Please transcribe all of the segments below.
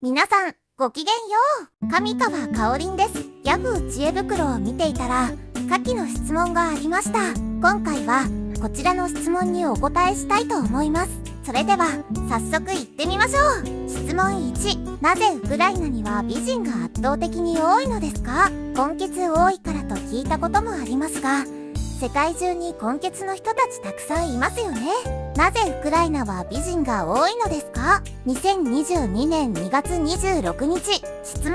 皆さん、ごきげんよう。上川かおりんです。ヤフー知恵袋を見ていたら、下記の質問がありました。今回は、こちらの質問にお答えしたいと思います。それでは、早速行ってみましょう。質問1、なぜウクライナには美人が圧倒的に多いのですか？混血多いからと聞いたこともありますが、世界中に混血の人たちたくさんいますよね。なぜウクライナは美人が多いのですか？ 2022 年2月26日、質問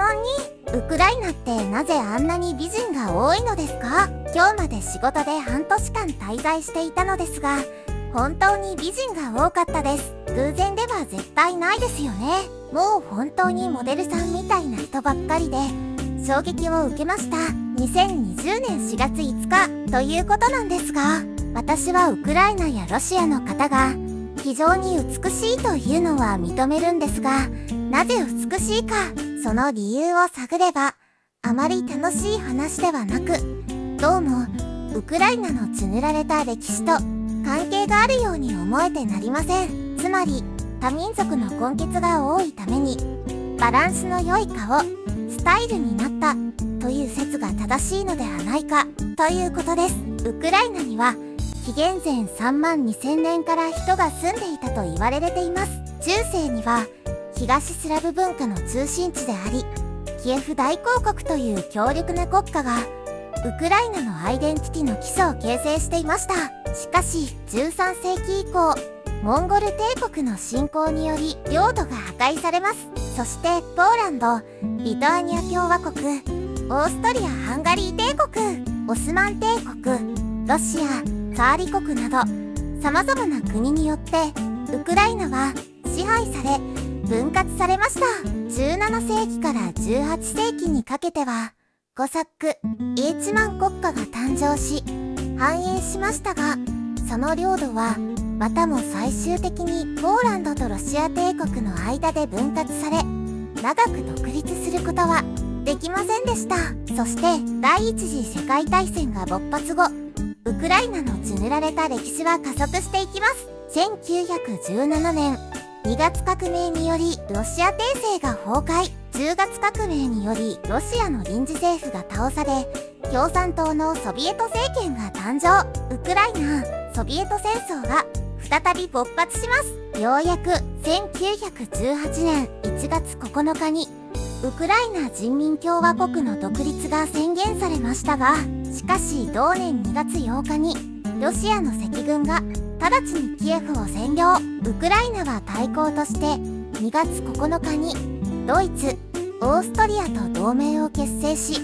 2、ウクライナってなぜあんなに美人が多いのですか？今日まで仕事で半年間滞在していたのですが、本当に美人が多かったです。偶然では絶対ないですよね。もう本当にモデルさんみたいな人ばっかりで、衝撃を受けました。2020年4月5日ということなんですが、私はウクライナやロシアの方が非常に美しいというのは認めるんですが、なぜ美しいか、その理由を探れば、あまり楽しい話ではなく、どうもウクライナの綴られた歴史と関係があるように思えてなりません。つまり、多民族の混血が多いために、バランスの良い顔、スタイルになったという説が正しいのではないかということです。ウクライナには紀元前3万2000年から人が住んでいたと言われています。中世には東スラブ文化の中心地であり、キエフ大公国という強力な国家がウクライナのアイデンティティの基礎を形成していました。しかし13世紀以降、モンゴル帝国の侵攻により領土が破壊されます。そしてポーランド、リトアニア共和国、オーストリア・ハンガリー帝国、オスマン帝国、ロシア、ツァーリ国など様々な国によってウクライナは支配され分割されました。17世紀から18世紀にかけてはコサック・イーチマン国家が誕生し繁栄しましたが、その領土はまたも最終的にポーランドとロシア帝国の間で分割され、長く独立することはできませんでした。そして第一次世界大戦が勃発後、ウクライナの綴られた歴史は加速していきます。1917年、2月革命によりロシア帝政が崩壊、10月革命によりロシアの臨時政府が倒され、共産党のソビエト政権が誕生。ウクライナ・ソビエト戦争が再び勃発します。ようやく1918年1月9日にウクライナ人民共和国の独立が宣言されましたが、しかし同年2月8日にロシアの赤軍が直ちにキエフを占領。ウクライナは対抗として2月9日にドイツ、オーストリアと同盟を結成し、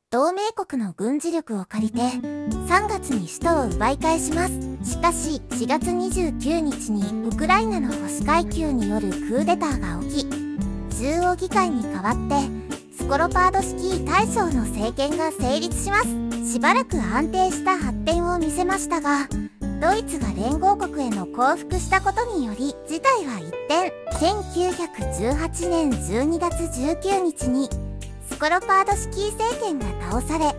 同盟国の軍事力を借りて3月に首都を奪い返します。しかし4月29日にウクライナの保守階級によるクーデターが起き、中央議会に代わってスコロパード式大将の政権が成立します。しばらく安定した発展を見せましたが、ドイツが連合国への降伏したことにより事態は一転。1918年12月19日にスコロパード式政権が倒され、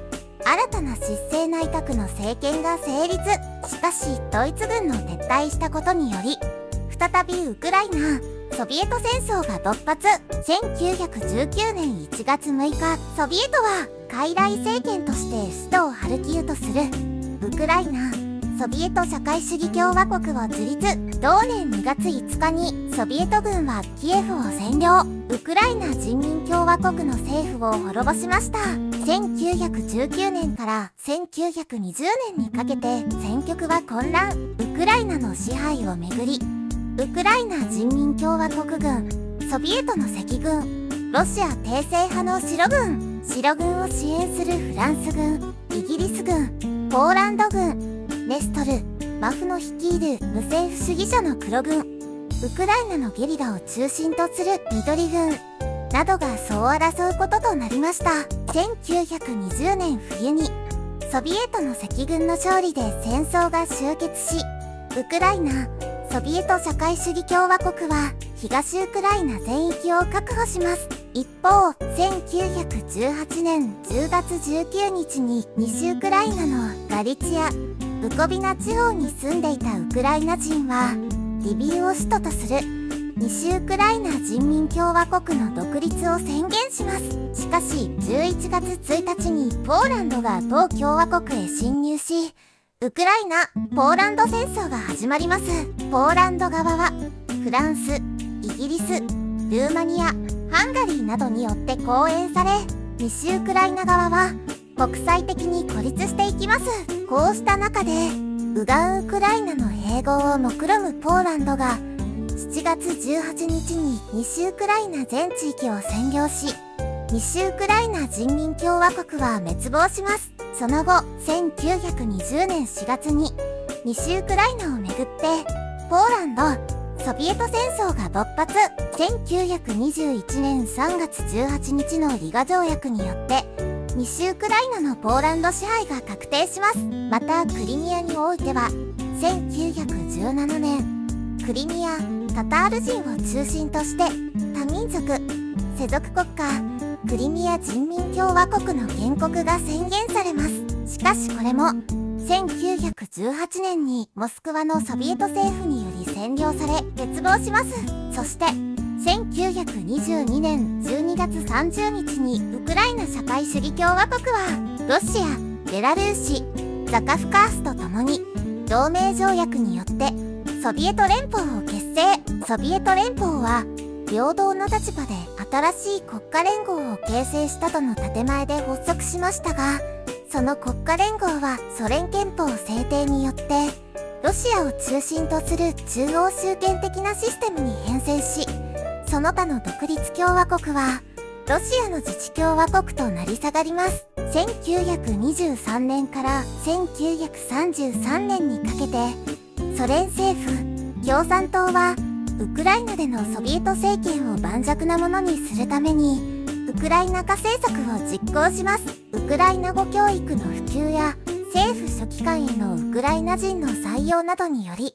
新たな執政内閣の政権が成立。しかしドイツ軍の撤退したことにより、再びウクライナ・ソビエト戦争が勃発。1919年1月6日、ソビエトは傀儡政権として首都をハルキウとするウクライナ・ソビエト社会主義共和国を樹立。同年2月5日にソビエト軍はキエフを占領。ウクライナ人民共和国の政府を滅ぼしました。1919年から1920年にかけて戦局は混乱。ウクライナの支配をめぐり、ウクライナ人民共和国軍、ソビエトの赤軍、ロシア帝政派の白軍を支援するフランス軍、イギリス軍、ポーランド軍、ネストル・マフの率いる無政府主義者の黒軍、ウクライナのゲリラを中心とする緑軍などがそう争うこととなりました。1920年冬にソビエトの赤軍の勝利で戦争が終結し、ウクライナ・ソビエト社会主義共和国は東ウクライナ全域を確保します。一方、1918年10月19日に西ウクライナのガリチア・ブコビナ地方に住んでいたウクライナ人はリビウを首都とする西ウクライナ人民共和国の独立を宣言します。しかし、11月1日にポーランドが同共和国へ侵入し、ウクライナ・ポーランド戦争が始まります。ポーランド側は、フランス、イギリス、ルーマニア、ハンガリーなどによって後援され、西ウクライナ側は国際的に孤立していきます。こうした中で、ウガンウクライナの併合を目論むポーランドが、7月18日に西ウクライナ全地域を占領し、西ウクライナ人民共和国は滅亡します。その後、1920年4月に西ウクライナをめぐって、ポーランド、ソビエト戦争が勃発。1921年3月18日のリガ条約によって、西ウクライナのポーランド支配が確定します。また、クリミアにおいては、1917年、クリミア・タタール人を中心として、多民族、世俗国家、クリミア人民共和国の建国が宣言されます。しかしこれも、1918年にモスクワのソビエト政府により占領され滅亡します。そして、1922年12月30日にウクライナ社会主義共和国は、ロシア、ベラルーシ、ザカフカースと共に、同盟条約によって、ソビエト連邦を結成。ソビエト連邦は、平等の立場で新しい国家連合を形成したとの建前で発足しましたが、その国家連合はソ連憲法制定によって、ロシアを中心とする中央集権的なシステムに変遷し、その他の独立共和国は、ロシアの自治共和国となり下がります。1923年から1933年にかけて、ソ連政府、共産党は、ウクライナでのソビエト政権を盤石なものにするために、ウクライナ化政策を実行します。ウクライナ語教育の普及や、政府書記官へのウクライナ人の採用などにより、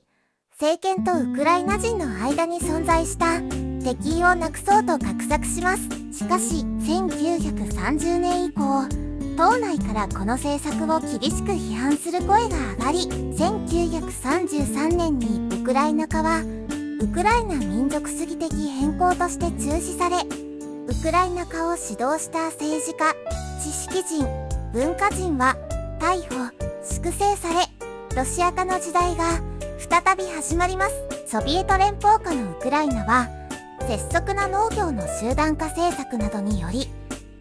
政権とウクライナ人の間に存在した敵意をなくそうと画策します。しかし、1930年以降、党内からこの政策を厳しく批判する声が上がり、1933年にウクライナ化は、ウクライナ民族主義的変更として中止され、ウクライナ化を指導した政治家、知識人、文化人は逮捕、粛清され、ロシア化の時代が再び始まります。ソビエト連邦下のウクライナは、拙速な農業の集団化政策などにより、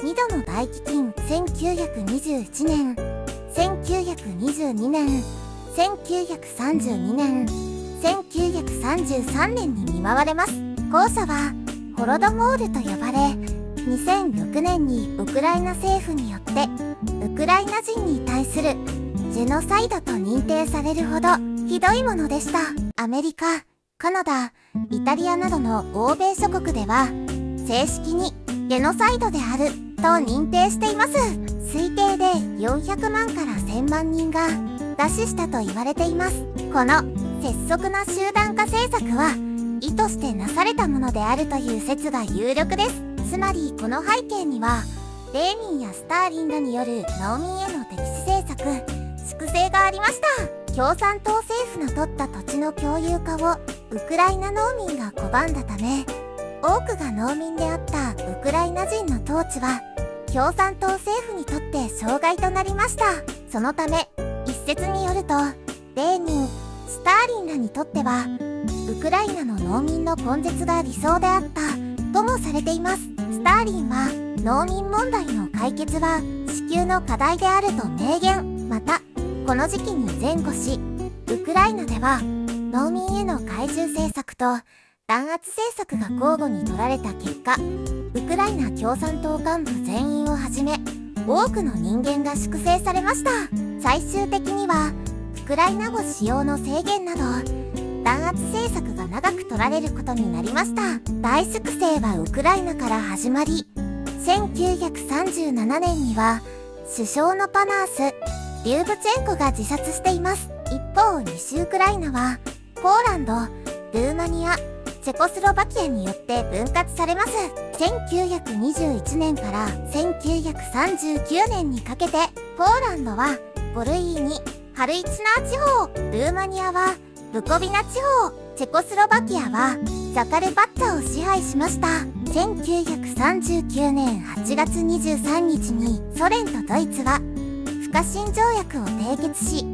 2度の大飢饉、1921年、1922年、1932年、1933年に見舞われます。後者は、ホロドモールと呼ばれ、2006年にウクライナ政府によって、ウクライナ人に対するジェノサイドと認定されるほどひどいものでした。アメリカ、カナダ、イタリアなどの欧米諸国では、正式にジェノサイドであると認定しています。推定で400万から1000万人が餓死したと言われています。この拙速な集団化政策は意図してなされたものであるという説が有力です。つまりこの背景には、レーニンやスターリンらによる農民への敵視政策、粛清がありました。共産党政府の取った土地の共有化をウクライナ農民が拒んだため、多くが農民であったウクライナ人の統治は共産党政府にとって障害となりました。そのため、一説によると、レーニン、スターリンらにとっては、ウクライナの農民の根絶が理想であったともされています。スターリンは、農民問題の解決は至急の課題であると明言。また、この時期に前後し、ウクライナでは、農民への懐柔政策と弾圧政策が交互に取られた結果、ウクライナ共産党幹部全員をはじめ、多くの人間が粛清されました。最終的には、ウクライナ語使用の制限など、弾圧政策が長く取られることになりました。大粛清はウクライナから始まり、1937年には、首相のパナース、リューブチェンコが自殺しています。一方、西ウクライナは、ポーランド、ルーマニア、チェコスロバキアによって分割されます。1921年から1939年にかけて、ポーランドはボルイーニ、ハルイチナー地方、ルーマニアはブコビナ地方、チェコスロバキアはザカルパッチャを支配しました。1939年8月23日にソ連とドイツは不可侵条約を締結し、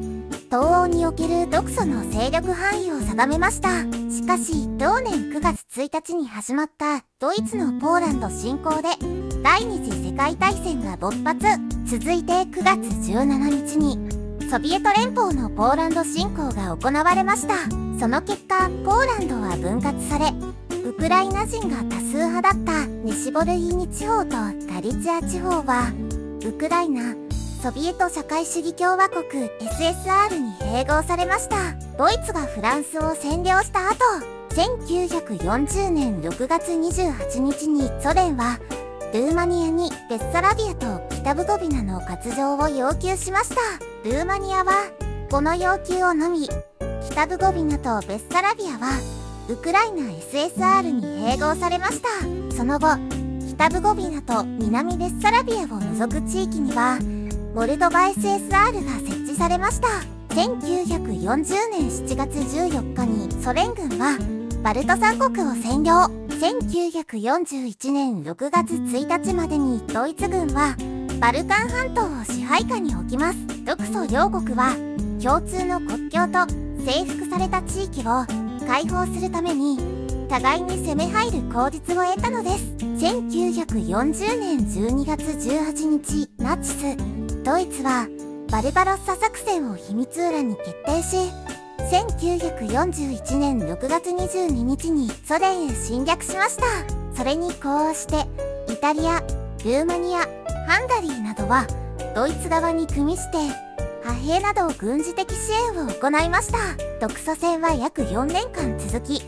東欧における独ソの勢力範囲を定めました。しかし、同年9月1日に始まったドイツのポーランド侵攻で第二次世界大戦が勃発。続いて9月17日にソビエト連邦のポーランド侵攻が行われました。その結果、ポーランドは分割され、ウクライナ人が多数派だった西ボルギーニ地方とガリツィア地方は、ウクライナ、ソビエト社会主義共和国 SSR に併合されました。ドイツがフランスを占領した後、1940年6月28日にソ連はルーマニアにベッサラビアと北ブコビナの割譲を要求しました。ルーマニアはこの要求をのみ、北ブコビナとベッサラビアはウクライナ SSR に併合されました。その後、北ブコビナと南ベッサラビアを除く地域にはモルドバ SSR が設置されました。1940年7月14日にソ連軍はバルト三国を占領。1941年6月1日までにドイツ軍はバルカン半島を支配下に置きます。独ソ両国は共通の国境と征服された地域を解放するために互いに攻め入る口実を得たのです。1940年12月18日、ナチスドイツはバルバロッサ作戦を秘密裏に決定し、1941年6月22日にソ連へ侵略しました。それに呼応してイタリア、ルーマニア、ハンガリーなどはドイツ側に組みして派兵など軍事的支援を行いました。独ソ戦は約4年間続き、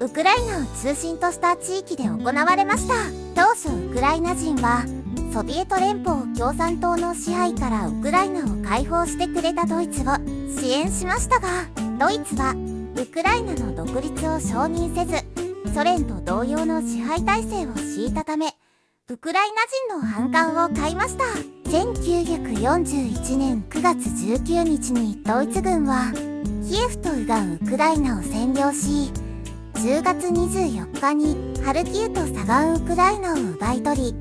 ウクライナを中心とした地域で行われました。当初ウクライナ人はソビエト連邦共産党の支配からウクライナを解放してくれたドイツを支援しましたが、ドイツはウクライナの独立を承認せず、ソ連と同様の支配体制を敷いたため、ウクライナ人の反感を買いました。1941年9月19日にドイツ軍はキエフと右岸ウクライナを占領し、10月24日にハルキウと左岸ウクライナを奪い取り、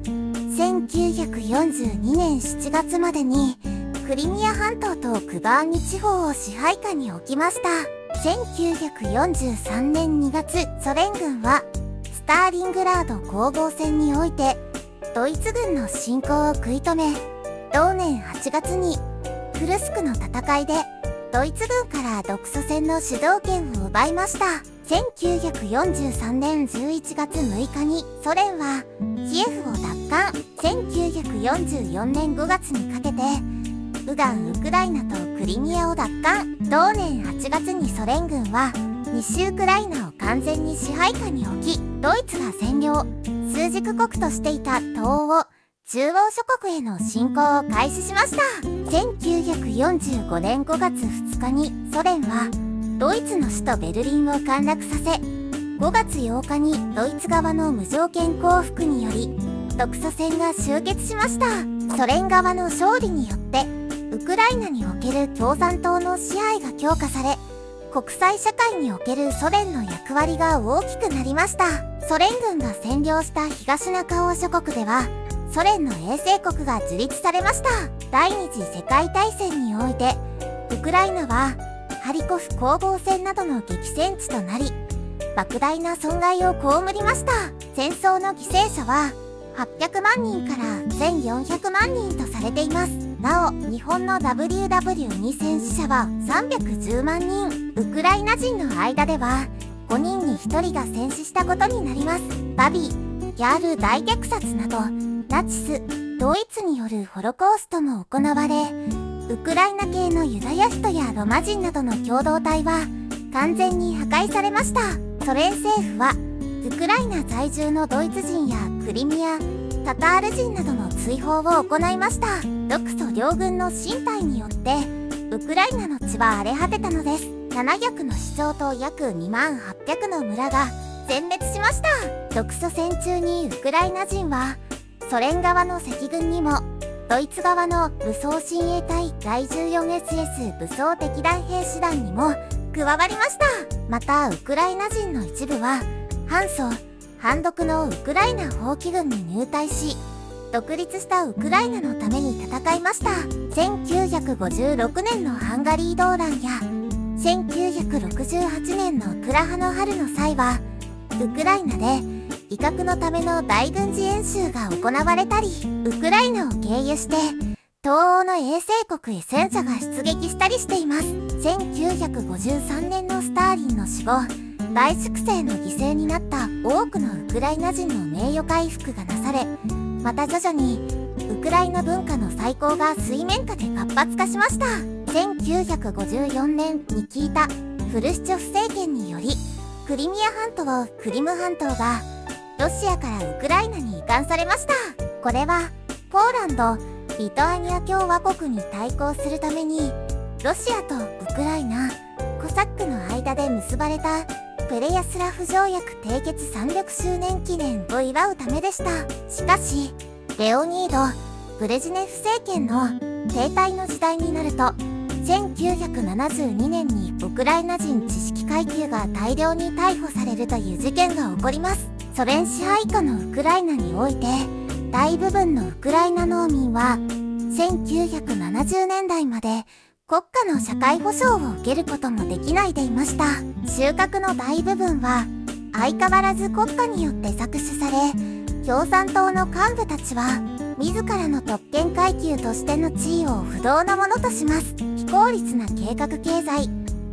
1942年7月までにクリミア半島とクバーニ地方を支配下に置きました。1943年2月、ソ連軍はスターリングラード攻防戦においてドイツ軍の侵攻を食い止め、同年8月にクルスクの戦いでドイツ軍から独ソ戦の主導権を奪いました。1943年11月6日にソ連はキエフを奪還。1944年5月にかけて右岸ウクライナとクリミアを奪還。同年8月にソ連軍は西ウクライナを完全に支配下に置き、ドイツが占領、枢軸国としていた東欧、中央諸国への侵攻を開始しました。1945年5月2日にソ連はドイツの首都ベルリンを陥落させ、5月8日にドイツ側の無条件降伏により独ソ戦が終結しました。ソ連側の勝利によってウクライナにおける共産党の支配が強化され、国際社会におけるソ連の役割が大きくなりました。ソ連軍が占領した東中欧諸国ではソ連の衛星国が樹立されました。第二次世界大戦においてウクライナはハリコフ攻防戦などの激戦地となり、莫大な損害を被りました。戦争の犠牲者は800万人から1400万人とされています。なお、日本の WW2 戦死者は310万人。ウクライナ人の間では5人に1人が戦死したことになります。バビ、ギャール大虐殺など、ナチス、ドイツによるホロコーストも行われ、ウクライナ系のユダヤ人やロマ人などの共同体は完全に破壊されました。ソ連政府はウクライナ在住のドイツ人やクリミア、タタール人などの追放を行いました。独ソ両軍の進退によってウクライナの地は荒れ果てたのです。700の市町と約2万800の村が全滅しました。独ソ戦中にウクライナ人はソ連側の赤軍にもドイツ側の武装親衛隊第 14SS 武装敵弾兵師団にも加わりました。またウクライナ人の一部は反ソ反独のウクライナ放棄軍に入隊し、独立したウクライナのために戦いました。1956年のハンガリー動乱や1968年のクラハの春の際は、ウクライナで威嚇のための大軍事演習が行われたり、ウクライナを経由して東欧の衛星国へ戦車が出撃したりしています。1953年のスターリンの死後、大粛清の犠牲になった多くのウクライナ人の名誉回復がなされ、また徐々にウクライナ文化の再興が水面下で活発化しました。1954年に聞いたフルシチョフ政権により、クリミア半島クリム半島がロシアからウクライナに移管されました。これはポーランド、リトアニア共和国に対抗するために、ロシアとウクライナ、コサックの間で結ばれたプレヤスラフ条約締結300周年記念を祝うためでした。しかし、レオニード・ブレジネフ政権の停滞の時代になると、1972年にウクライナ人知識階級が大量に逮捕されるという事件が起こります。ソ連支配下のウクライナにおいて、大部分のウクライナ農民は、1970年代まで国家の社会保障を受けることもできないでいました。収穫の大部分は相変わらず国家によって搾取され、共産党の幹部たちは自らの特権階級としての地位を不動なものとします。非効率な計画経済、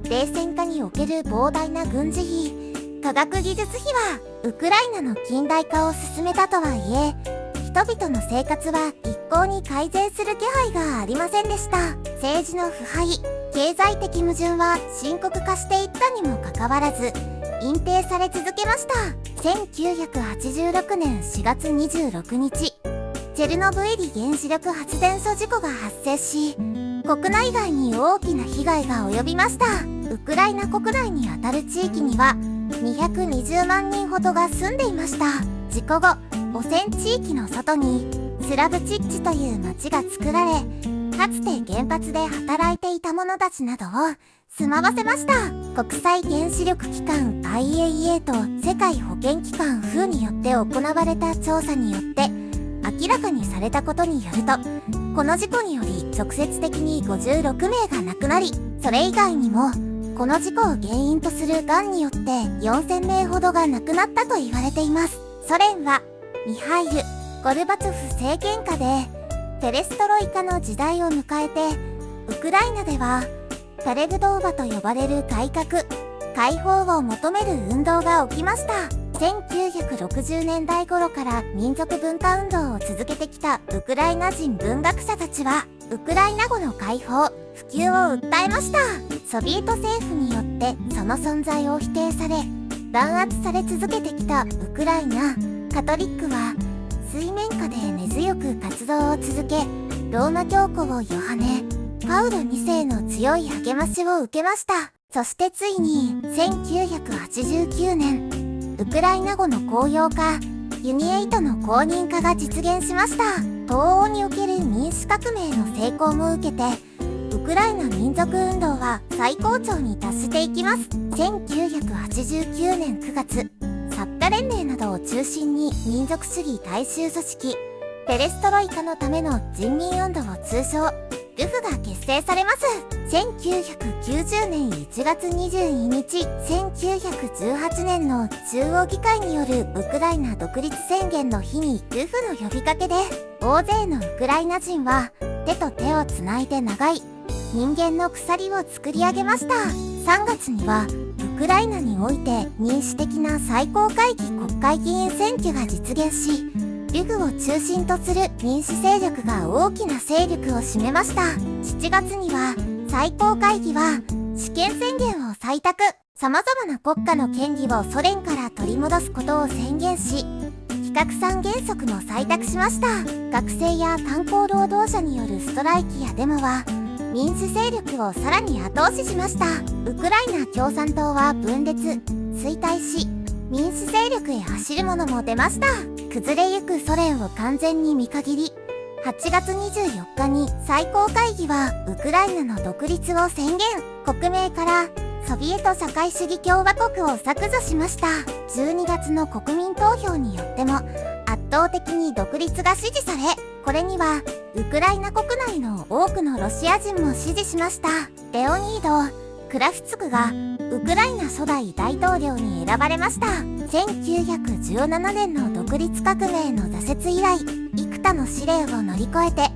冷戦下における膨大な軍事費、科学技術費はウクライナの近代化を進めたとはいえ、人々の生活は一向に改善する気配がありませんでした。政治の腐敗、経済的矛盾は深刻化していったにもかかわらず、隠蔽され続けました。1986年4月26日、チェルノブイリ原子力発電所事故が発生し、国内外に大きな被害が及びました。ウクライナ国内にあたる地域には220万人ほどが住んでいました。事故後、汚染地域の外にスラブチッチという町が作られ、かつて原発で働いていた者たちなどを住まわせました。国際原子力機関 IAEA と世界保健機関 WHO によって行われた調査によって明らかにされたことによると、この事故により直接的に56名が亡くなり、それ以外にもこの事故を原因とするがんによって4000名ほどが亡くなったと言われています。ソ連はミハイル・ゴルバチョフ政権下でペレストロイカの時代を迎えて、ウクライナではパレブドーバと呼ばれる改革・解放を求める運動が起きました。1960年代頃から民族文化運動を続けてきたウクライナ人文学者たちは、ウクライナ語の解放・普及を訴えました。ソビエト政府によってその存在を否定され、弾圧され続けてきたウクライナカトリックは水面下で根強く活動を続け、ローマ教皇ヨハネ・パウロ2世の強い励ましを受けました。そしてついに1989年、ウクライナ語の公用化、ユニエイトの公認化が実現しました。東欧における民主革命の成功も受けて、ウクライナ民族運動は最高潮に達していきます。1989年9月、サッカ連盟などを中心に民族主義大衆組織、ペレストロイカのための人民運動を通称、ルフが結成されます。1990年1月22日、1918年の中央議会によるウクライナ独立宣言の日にルフの呼びかけで、大勢のウクライナ人は手と手をつないで長い人間の鎖を作り上げました。3月にはウクライナにおいて民主的な最高会議国会議員選挙が実現し、ルフを中心とする民主勢力が大きな勢力を占めました。7月には最高会議は主権宣言を採択、様々な国家の権利をソ連から取り戻すことを宣言し、非核三原則も採択しました。学生や炭鉱労働者によるストライキやデモは民主勢力をさらに後押ししました。ウクライナ共産党は分裂、衰退し、民主勢力へ走る者も出ました。崩れゆくソ連を完全に見限り、8月24日に最高会議はウクライナの独立を宣言。国名からソビエト社会主義共和国を削除しました。12月の国民投票によっても圧倒的に独立が支持され、これにはウクライナ国内の多くのロシア人も支持しました。レオニード・クラフツクがウクライナ初代大統領に選ばれました。1917年の独立革命の挫折以来、幾多の試練を乗り越えて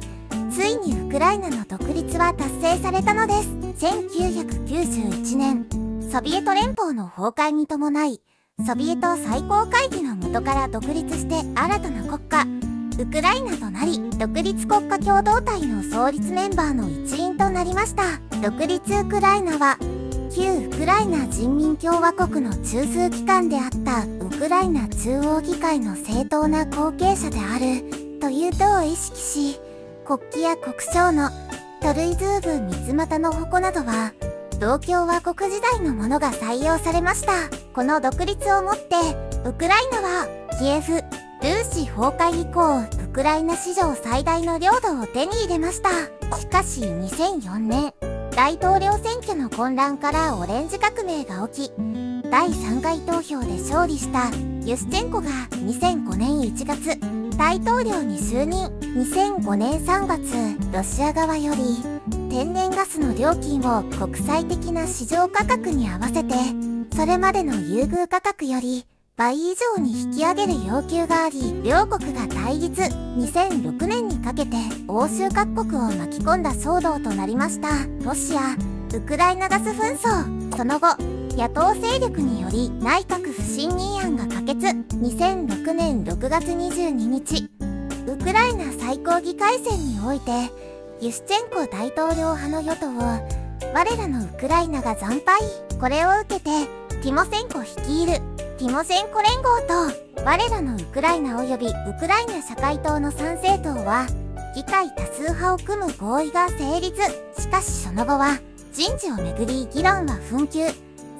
ついにウクライナの独立は達成されたのです。1991年、ソビエト連邦の崩壊に伴い、ソビエト最高会議の下から独立して新たな国家、ウクライナとなり、独立国家共同体の創立メンバーの一員となりました。独立ウクライナは、旧ウクライナ人民共和国の中枢機関であったウクライナ中央議会の正当な後継者であるということを意識し、国旗や国章のトルイズーブ三つ股の矛などは同共和国時代のものが採用されました。この独立をもってウクライナはキエフ・ルーシ崩壊以降ウクライナ史上最大の領土を手に入れました。しかし2004年大統領選挙の混乱からオレンジ革命が起き、第3回投票で勝利したユシチェンコが2005年1月大統領に就任。2005年3月、ロシア側より天然ガスの料金を国際的な市場価格に合わせて、それまでの優遇価格より倍以上に引き上げる要求があり、両国が対立。2006年にかけて欧州各国を巻き込んだ騒動となりました。ロシア・ウクライナガス紛争。その後、野党勢力により内閣不信任案が可決。2006年6月22日、ウクライナ最高議会選において、ユシチェンコ大統領派の与党を、我らのウクライナが惨敗。これを受けて、ティモセンコ率いるティモセンコ連合と、我らのウクライナ及びウクライナ社会党の3政党は、議会多数派を組む合意が成立。しかしその後は、人事をめぐり議論は紛糾。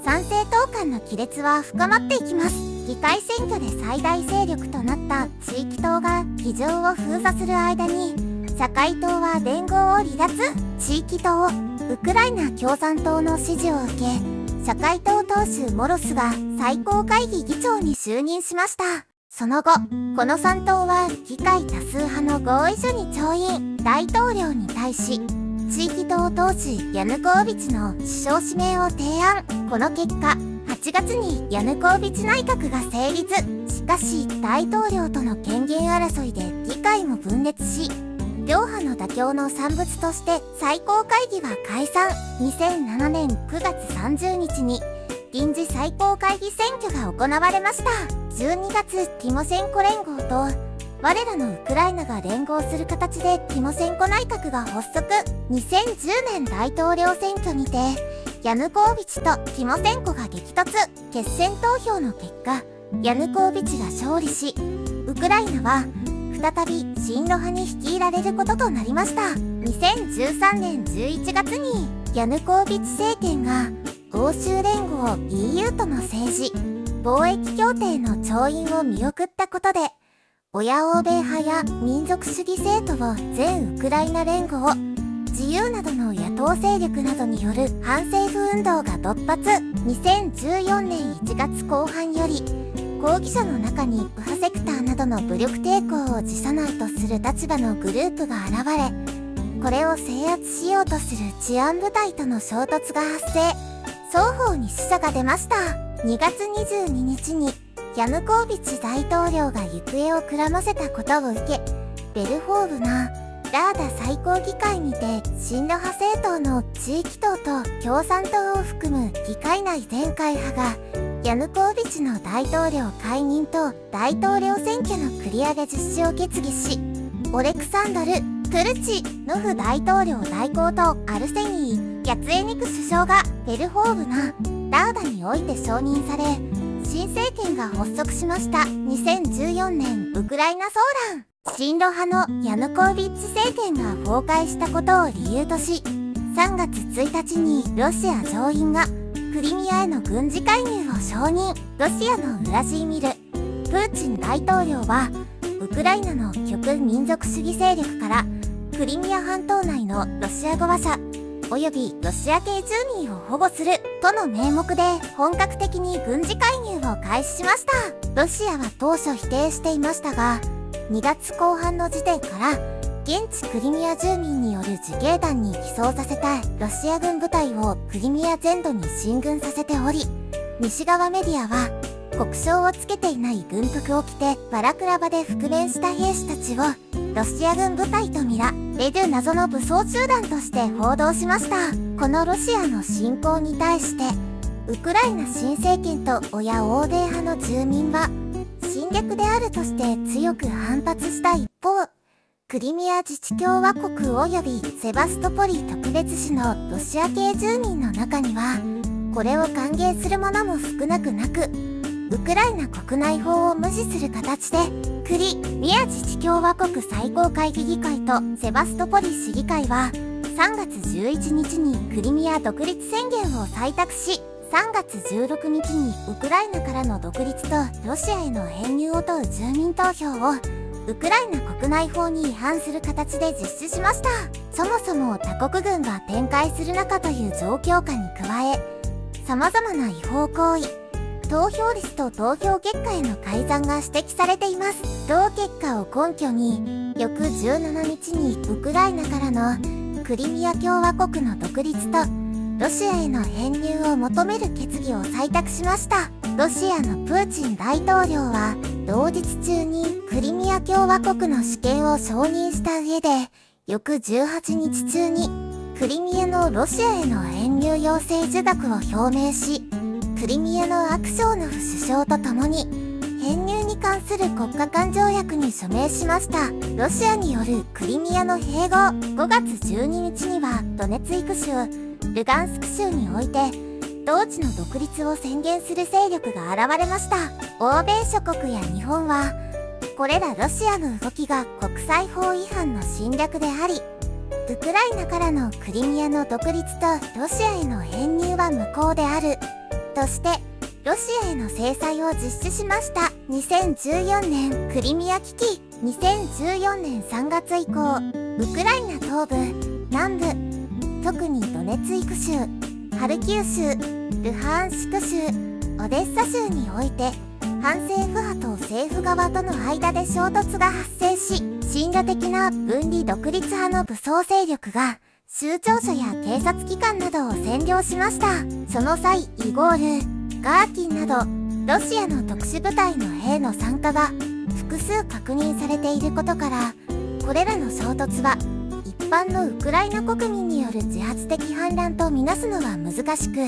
参政党間の亀裂は深まっていきます。議会選挙で最大勢力となった地域党が議場を封鎖する間に、社会党は連合を離脱。地域党、ウクライナ共産党の支持を受け、社会党党首モロスが最高会議議長に就任しました。その後、この3党は議会多数派の合意書に調印。大統領に対し、地域党党首ヤヌコービチの首相指名を提案。この結果、8月にヤヌコービチ内閣が成立。しかし、大統領との権限争いで議会も分裂し、両派の妥協の産物として最高会議は解散。2007年9月30日に臨時最高会議選挙が行われました。12月、ティモセンコ連合と我らのウクライナが連合する形でティモセンコ内閣が発足。2010年大統領選挙にてヤヌコービチとティモセンコが激突。決選投票の結果、ヤヌコービチが勝利し、ウクライナは再び親ロ派に率いられることとなりました。2013年11月にヤヌコービチ政権が欧州連合 EU との政治・貿易協定の調印を見送ったことで、親欧米派や民族主義政党全ウクライナ連合、自由などの野党勢力などによる反政府運動が勃発。2014年1月後半より、抗議者の中に右派セクターなどの武力抵抗を辞さないとする立場のグループが現れ、これを制圧しようとする治安部隊との衝突が発生。双方に死者が出ました。2月22日にヤヌコービチ大統領が行方をくらませたことを受け、ベルホーブナラーダ最高議会にて親ロ派政党の地域党と共産党を含む議会内全会派がヤヌコービチの大統領解任と大統領選挙の繰り上げ実施を決議し、オレクサンドル・トゥルチノフ大統領代行とアルセニー・ヤツエニク首相がベルホーブナラーダにおいて承認され、新政権が発足しました。2014年ウクライナ騒乱。親ロ派のヤヌコービッチ政権が崩壊したことを理由とし、3月1日にロシア上院がクリミアへの軍事介入を承認。ロシアのウラジーミル・プーチン大統領は、ウクライナの極民族主義勢力からクリミア半島内のロシア語話者及びロシア系住民を保護するとの名目で本格的に軍事介入を開始しました。ロシアは当初否定していましたが、2月後半の時点から現地クリミア住民による自警団に寄贈させたロシア軍部隊をクリミア全土に進軍させており、西側メディアは国章をつけていない軍服を着てバラクラバで覆面した兵士たちをロシア軍部隊と見られる謎の武装集団として報道しました。このロシアの侵攻に対してウクライナ新政権と親欧米派の住民は侵略であるとして強く反発した一方、クリミア自治共和国及びセバストポリ特別市のロシア系住民の中にはこれを歓迎する者も少なくなく、ウクライナ国内法を無視する形でクリミア自治共和国最高会議議会とセバストポリ市議会は3月11日にクリミア独立宣言を採択し、3月16日にウクライナからの独立とロシアへの編入を問う住民投票をウクライナ国内法に違反する形で実施しました。そもそも他国軍が展開する中という状況下に加え、様々な違法行為、投票率と投票結果への改ざんが指摘されています。同結果を根拠に、翌17日にウクライナからのクリミア共和国の独立とロシアへの編入を求める決議を採択しました。ロシアのプーチン大統領は同日中にクリミア共和国の主権を承認した上で、翌18日中にクリミアのロシアへの編入要請受諾を表明し、クリミアのアクショノフ首相と共に編入に関する国家間条約に署名しました。ロシアによるクリミアの併合、5月12日にはドネツィク州、ルガンスク州において同地の独立を宣言する勢力が現れました。欧米諸国や日本はこれらロシアの動きが国際法違反の侵略であり、ウクライナからのクリミアの独立とロシアへの編入は無効であるとしてロシアへの制裁を実施しました。2014年クリミア危機、2014年3月以降、ウクライナ東部、南部、特にドネツィク州、ハルキウ州、ルハンシク州、オデッサ州において反政府派と政府側との間で衝突が発生し、親ロ的な分離独立派の武装勢力が州庁舎や警察機関などを占領しました。その際、イゴール、ガーキンなどロシアの特殊部隊の兵の参加が複数確認されていることから、これらの衝突は一般のウクライナ国民による自発的反乱とみなすのは難しく、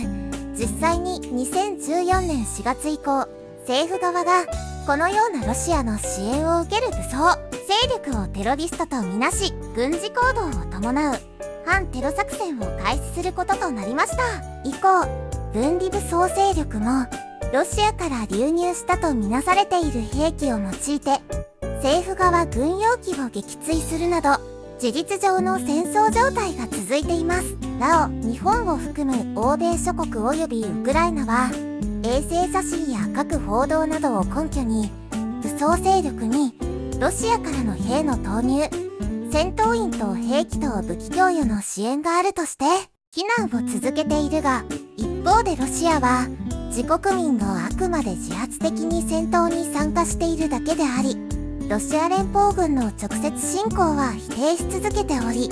実際に2014年4月以降、政府側がこのようなロシアの支援を受ける武装勢力をテロリストとみなし、軍事行動を伴う反テロ作戦を開始することとなりました。以降、分離武装勢力もロシアから流入したとみなされている兵器を用いて政府側軍用機を撃墜するなど、事実上の戦争状態が続いています。なお、日本を含む欧米諸国及びウクライナは衛星写真や各報道などを根拠に武装勢力にロシアからの兵の投入、戦闘員と兵器と武器供与の支援があるとして非難を続けているが、一方でロシアは自国民があくまで自発的に戦闘に参加しているだけであり、ロシア連邦軍の直接侵攻は否定し続けており、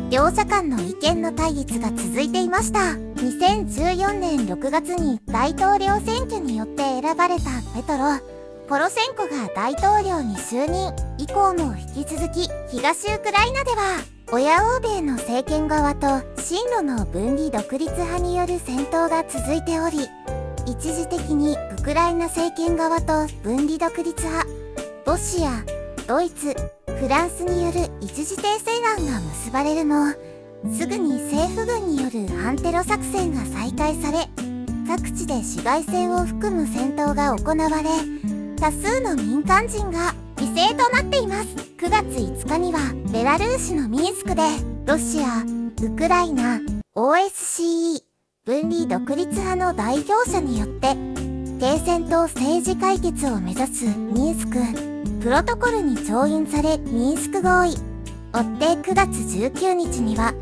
両者間の意見の対立が続いていました。2014年6月に大統領選挙によって選ばれたペトロ・ポロシェンコが大統領に就任以降も引き続き、東ウクライナでは親欧米の政権側と親ロの分離独立派による戦闘が続いており、一時的にウクライナ政権側と分離独立派、ロシア、ドイツ、フランスによる一時停戦案が結ばれるも、すぐに政府軍による反テロ作戦が再開され、各地で市街戦を含む戦闘が行われ、多数の民間人が犠牲となっています。9月5日にはベラルーシのミンスクでロシア、ウクライナ、OSCE、分離独立派の代表者によって停戦と政治解決を目指すミンスクプロトコルに調印されミンスク合意。追って9月19日には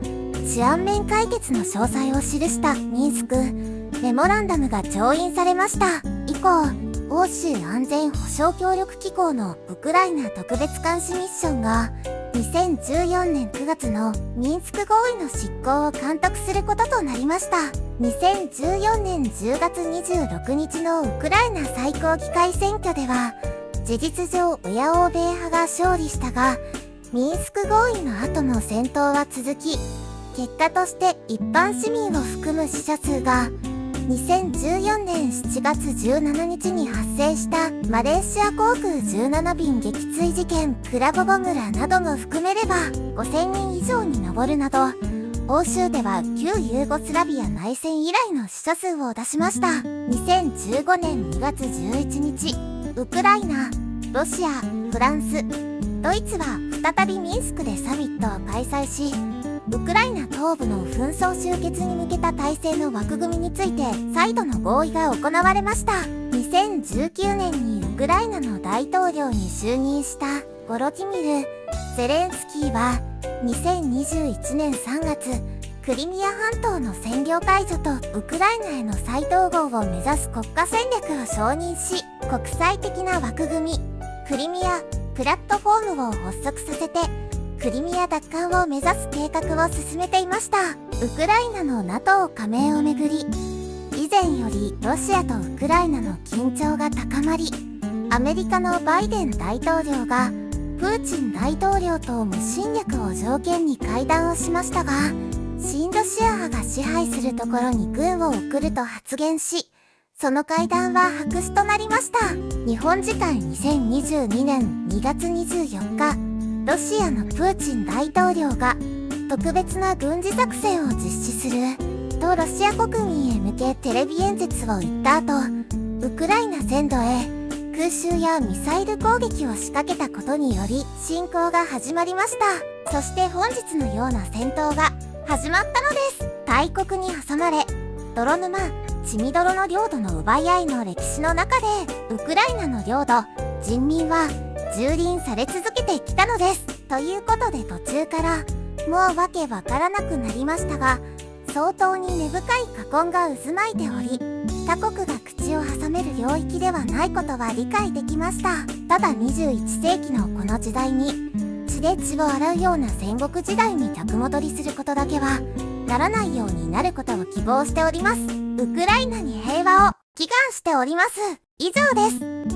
治安面解決の詳細を記したミンスクメモランダムが調印されました。以降、欧州安全保障協力機構のウクライナ特別監視ミッションが2014年9月のミンスク合意の執行を監督することとなりました。2014年10月26日のウクライナ最高議会選挙では、事実上親欧米派が勝利したが、ミンスク合意の後も戦闘は続き、結果として一般市民を含む死者数が2014年7月17日に発生したマレーシア航空17便撃墜事件クラブボムラなども含めれば5000人以上に上るなど、欧州では旧ユーゴスラビア内戦以来の死者数を出しました。2015年2月11日、ウクライナ、ロシア、フランス、ドイツは再びミンスクでサミットを開催し、ウクライナ東部の紛争終結に向けた体制の枠組みについて再度の合意が行われました。2019年にウクライナの大統領に就任したボロティミル・ゼレンスキーは2021年3月、クリミア半島の占領解除とウクライナへの再統合を目指す国家戦略を承認し、国際的な枠組み、クリミア・プラットフォームを発足させて、クリミア奪還を目指す計画を進めていました。ウクライナの NATO 加盟をめぐり、以前よりロシアとウクライナの緊張が高まり、アメリカのバイデン大統領がプーチン大統領と無侵略を条件に会談をしましたが、親ロシア派が支配するところに軍を送ると発言し、その会談は白紙となりました。日本時間2022年2月24日、ロシアのプーチン大統領が特別な軍事作戦を実施するとロシア国民へ向けテレビ演説を言った後、ウクライナ全土へ空襲やミサイル攻撃を仕掛けたことにより侵攻が始まりました。そして本日のような戦闘が始まったのです。大国に挟まれ、泥沼、血みどろの領土の奪い合いの歴史の中で、ウクライナの領土、人民は蹂躙され続けてきたのです。ということで途中からもうわけわからなくなりましたが、相当に根深い禍根が渦巻いており、他国が口を挟める領域ではないことは理解できました。ただ21世紀のこの時代に血で血を洗うような戦国時代に逆戻りすることだけはならないようになることを希望しております。ウクライナに平和を祈願しております。以上です。